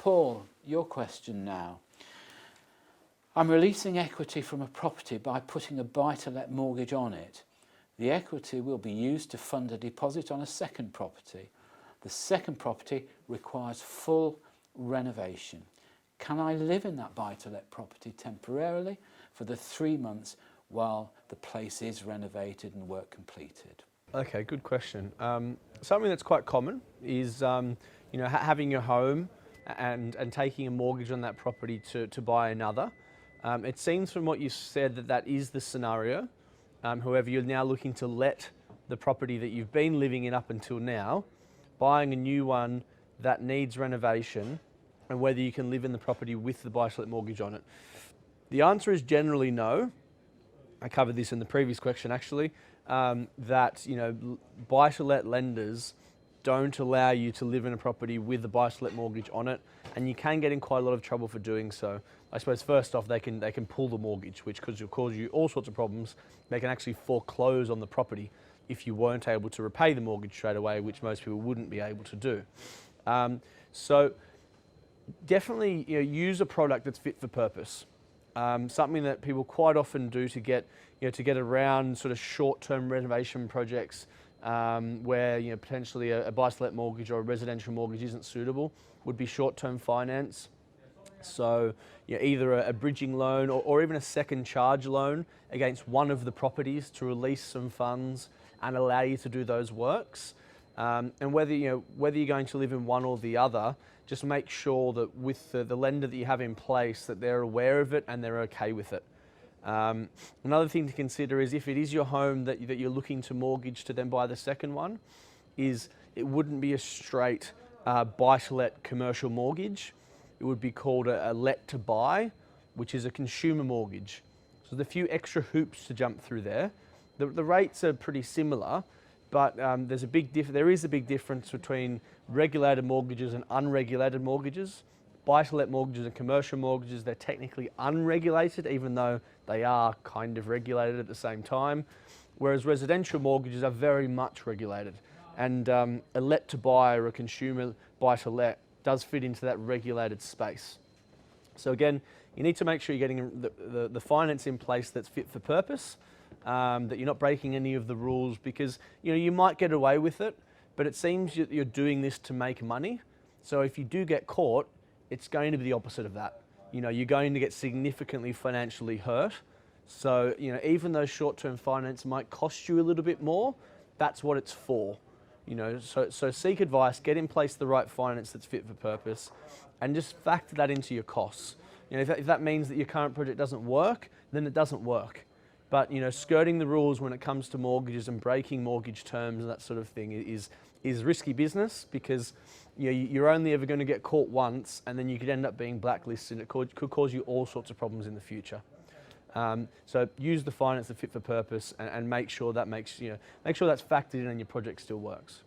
Paul, your question now. I'm releasing equity from a property by putting a buy-to-let mortgage on it. The equity will be used to fund a deposit on a second property. The second property requires full renovation. Can I live in that buy-to-let property temporarily for the 3 months while the place is renovated and work completed? Okay, good question. Something that's quite common is having your home and taking a mortgage on that property to buy another. It seems from what you said that is the scenario. However, you're now looking to let the property that you've been living in up until now, buying a new one that needs renovation, and whether you can live in the property with the buy-to-let mortgage on it. The answer is generally no. I covered this in the previous question actually, that buy-to-let lenders don't allow you to live in a property with a buy-to-let mortgage on it, and you can get in quite a lot of trouble for doing so. I suppose first off, they can pull the mortgage, which could cause you all sorts of problems. They can actually foreclose on the property if you weren't able to repay the mortgage straight away, which most people wouldn't be able to do. So definitely use a product that's fit for purpose. Something that people quite often do to get around sort of short-term renovation projects where potentially a buy-to-let mortgage or a residential mortgage isn't suitable would be short-term finance. So either a bridging loan or even a second charge loan against one of the properties to release some funds and allow you to do those works. And whether you're going to live in one or the other, just make sure that with the lender that you have in place that they're aware of it and they're okay with it. Another thing to consider is if it is your home that you're looking to mortgage to then buy the second one, is it wouldn't be a straight buy-to-let commercial mortgage. It would be called a let to buy, which is a consumer mortgage. So there's a few extra hoops to jump through there. The rates are pretty similar, but there is a big difference between regulated mortgages and unregulated mortgages. Buy-to-let mortgages and commercial mortgages, they're technically unregulated, even though they are kind of regulated at the same time, whereas residential mortgages are very much regulated. And a let to buy or a consumer buy-to-let does fit into that regulated space. So again, you need to make sure you're getting the finance in place that's fit for purpose, that you're not breaking any of the rules, because you might get away with it, but it seems you're doing this to make money. So if you do get caught, it's going to be the opposite of that. You're going to get significantly financially hurt. So even though short-term finance might cost you a little bit more, that's what it's for. So seek advice, get in place the right finance that's fit for purpose, and just factor that into your costs. If that means that your current project doesn't work, then it doesn't work. But skirting the rules when it comes to mortgages and breaking mortgage terms and that sort of thing is risky business, because you're only ever going to get caught once, and then you could end up being blacklisted, and it could cause you all sorts of problems in the future. So use the finance that fit for purpose, and make sure that's factored in and your project still works.